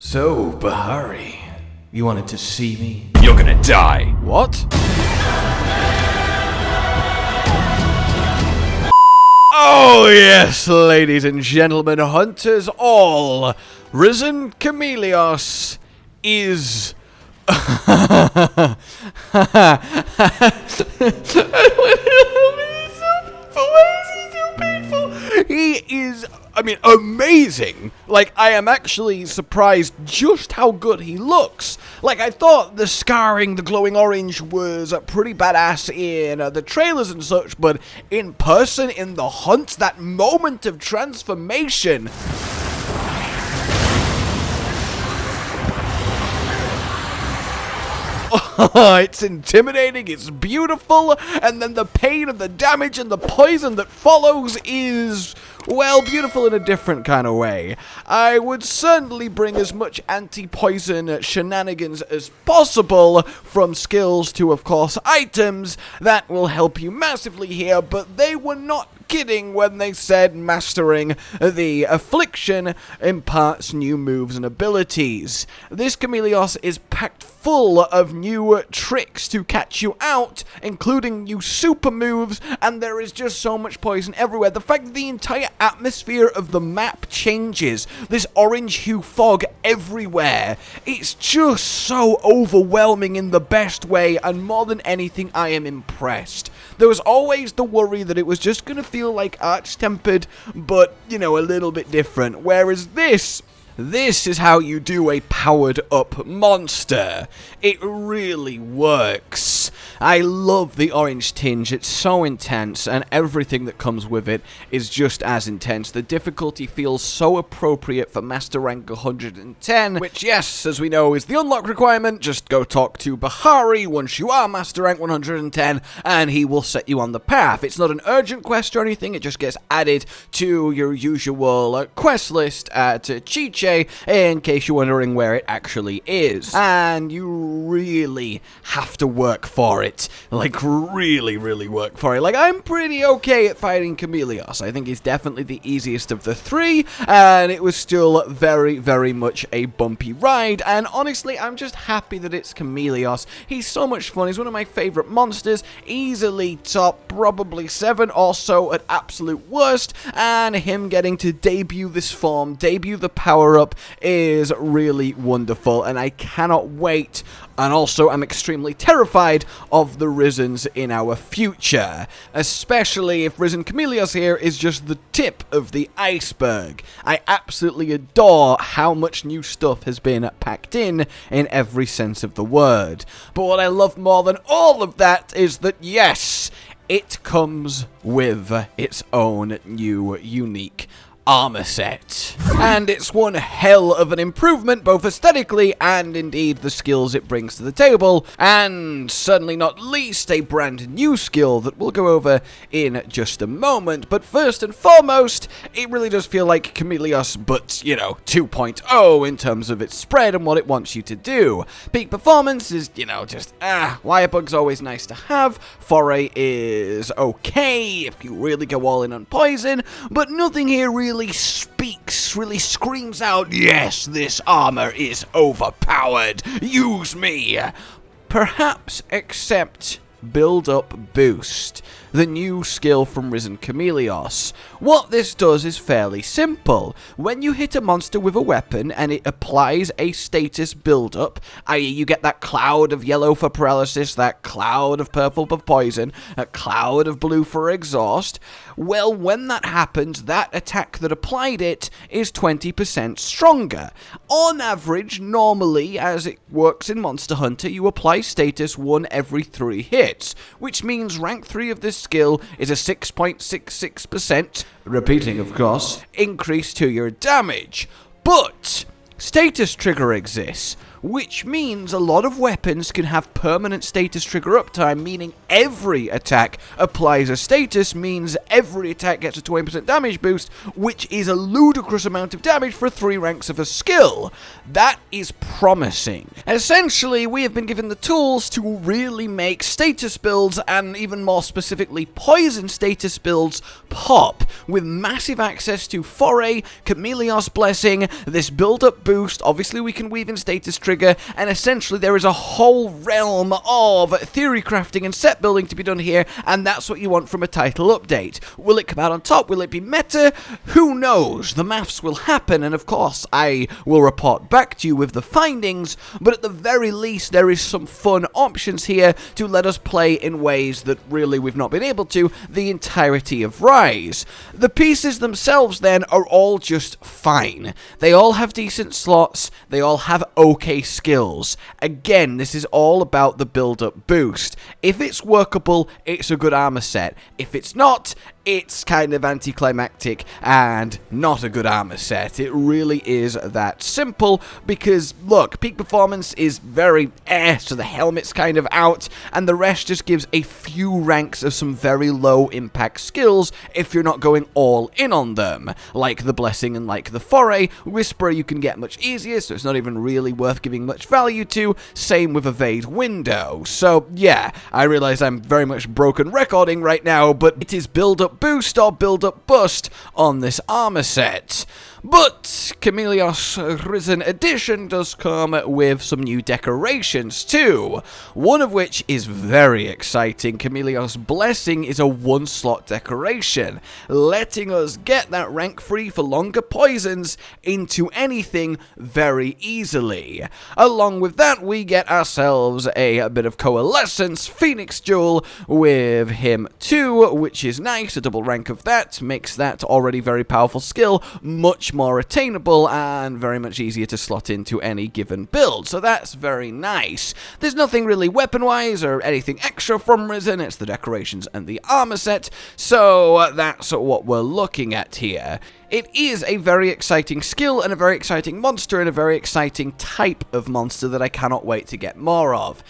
So, Bahari, you wanted to see me? You're gonna die. What? Oh yes, ladies and gentlemen, hunters all, Risen Chameleos is... He is, amazing. Like, I am actually surprised just how good he looks. Like, I thought the scarring, the glowing orange was pretty badass in the trailers and such, but in person, in the hunt, that moment of transformation... It's intimidating, it's beautiful, and then the pain and the damage and the poison that follows is, well, beautiful in a different kind of way. I would certainly bring as much anti-poison shenanigans as possible, from skills to, of course, items. That will help you massively here, but they were not kidding when they said mastering the affliction imparts new moves and abilities. This Chameleos is packed full of new tricks to catch you out, including new super moves, and there is just so much poison everywhere. The fact that the entire atmosphere of the map changes, this orange hue fog everywhere, it's just so overwhelming in the best way, and more than anything, I am impressed. There was always the worry that it was just going to feel like Arch-tempered, but, you know, a little bit different, whereas this is how you do a powered-up monster. It really works. I love the orange tinge, it's so intense, and everything that comes with it is just as intense. The difficulty feels so appropriate for Master Rank 110, which, yes, as we know, is the unlock requirement. Just go talk to Bahari once you are Master Rank 110, and he will set you on the path. It's not an urgent quest or anything, it just gets added to your usual quest list at Chiche, in case you're wondering where it actually is. And you really have to work for it. Like, really work for it. Like, I'm pretty okay at fighting Chameleos. I think he's definitely the easiest of the three, and it was still very much a bumpy ride, and honestly, I'm just happy that it's Chameleos. He's so much fun. He's one of my favorite monsters, easily top probably 7 or so at absolute worst, and him getting to debut this form, debut the power-up, is really wonderful, and I cannot wait. And also, I'm extremely terrified of the Risens in our future, especially if Risen Chameleos here is just the tip of the iceberg. I absolutely adore how much new stuff has been packed in every sense of the word. But what I love more than all of that is that, yes, it comes with its own new, unique armor set. And it's one hell of an improvement, both aesthetically and indeed the skills it brings to the table, and certainly not least a brand new skill that we'll go over in just a moment. But first and foremost, it really does feel like Chameleos, but, you know, 2.0 in terms of its spread and what it wants you to do. Peak performance is, you know, just, wire bug's always nice to have. Foray is okay if you really go all in on poison, but nothing here really speaks, really screams out, yes, this armor is overpowered, use me. Perhaps except Buildup Boost, the new skill from Risen Chameleos. What this does is fairly simple. When you hit a monster with a weapon and it applies a status build-up, i.e. you get that cloud of yellow for paralysis, that cloud of purple for poison, a cloud of blue for exhaust, well, when that happens, that attack that applied it is 20% stronger. On average, normally, as it works in Monster Hunter, you apply status 1 every 3 hits, which means rank 3 of this skill is a 6.66%, repeating of course, increase to your damage. But status trigger exists. which means a lot of weapons can have permanent status trigger uptime, meaning every attack applies a status, means every attack gets a 20% damage boost, which is a ludicrous amount of damage for 3 ranks of a skill. That is promising. Essentially, we have been given the tools to really make status builds, and even more specifically poison status builds, pop, with massive access to Foray, Chameleos Blessing, this build-up boost. Obviously we can weave in status trigger, and essentially there is a whole realm of theory crafting and set building to be done here, and that's what you want from a title update. Will it come out on top? Will it be meta? Who knows? The maths will happen, and of course I will report back to you with the findings, but at the very least there is some fun options here to let us play in ways that really we've not been able to the entirety of Rise. The pieces themselves then are all just fine. They all have decent slots, they all have okay skills. Again, this is all about the build-up boost. If it's workable, it's a good armor set. If it's not, it's kind of anticlimactic and not a good armor set. It really is that simple, because look, peak performance is very so the helmet's kind of out, and the rest just gives a few ranks of some very low impact skills if you're not going all in on them. Like the Blessing and like the Foray, Whisperer you can get much easier, so it's not even really worth giving much value to. Same with Evade Window. So yeah, I realize I'm very much broken recording right now, but it is build-up boost or build-up bust on this armor set. But Chameleos Risen Edition does come with some new decorations too, one of which is very exciting. Chameleos Blessing is a 1-slot decoration, letting us get that rank free for longer poisons into anything very easily. Along with that, we get ourselves a bit of Coalescence Phoenix Jewel with him too, which is nice. A double rank of that makes that already very powerful skill much more attainable and very much easier to slot into any given build, so that's very nice. There's nothing really weapon-wise or anything extra from Risen, it's the decorations and the armor set, so that's what we're looking at here. It is a very exciting skill and a very exciting monster and a very exciting type of monster that I cannot wait to get more of.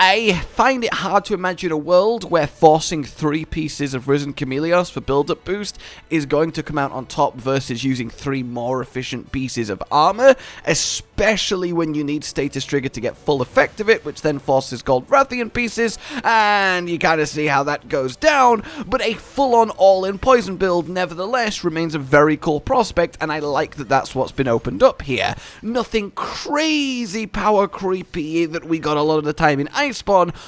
I find it hard to imagine a world where forcing 3 pieces of Risen Chameleos for build-up boost is going to come out on top versus using 3 more efficient pieces of armor, especially when you need status trigger to get full effect of it, which then forces gold Rathian pieces, and you kind of see how that goes down, but a full-on all-in poison build nevertheless remains a very cool prospect, and I like that that's what's been opened up here. Nothing crazy power creepy that we got a lot of the time in Iceborne,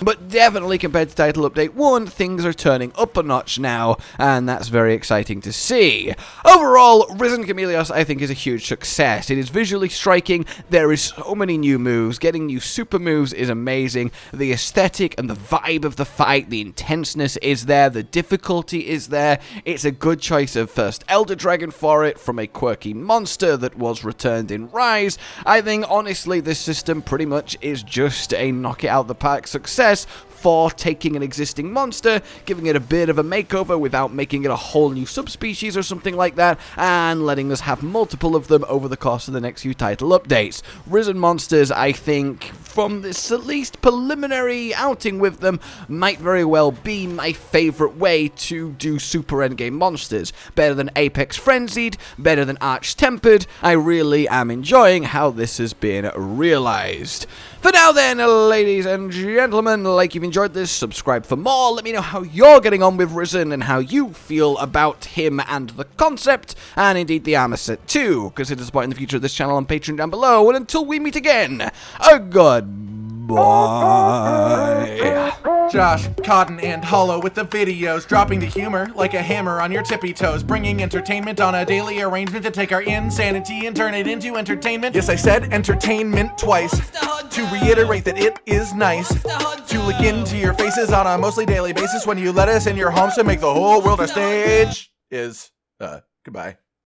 but definitely compared to Title Update 1, things are turning up a notch now, and that's very exciting to see. Overall, Risen Chameleos I think is a huge success. It is visually striking, there is so many new moves, getting new super moves is amazing, the aesthetic and the vibe of the fight, the intenseness is there, the difficulty is there, it's a good choice of first Elder Dragon for it, from a quirky monster that was returned in Rise. I think honestly this system pretty much is just a knock it out the park success for taking an existing monster, giving it a bit of a makeover without making it a whole new subspecies or something like that, and letting us have multiple of them over the course of the next few title updates. Risen monsters, I think, from this at least preliminary outing with them, might very well be my favorite way to do super endgame monsters. Better than Apex Frenzied, better than Arch Tempered. I really am enjoying how this has been realized. For now then, ladies and gentlemen, like you've enjoyed this, subscribe for more, let me know how you're getting on with Risen and how you feel about him and the concept, and indeed the armor set too. Consider supporting the future of this channel on Patreon down below, and until we meet again, a goodbye. Josh, Cotton, and Hollow with the videos, dropping the humor like a hammer on your tippy toes, bringing entertainment on a daily arrangement to take our insanity and turn it into entertainment. Yes, I said entertainment twice, to reiterate that it is nice to look into your faces on a mostly daily basis when you let us in your homes to make the whole world a stage. Goodbye.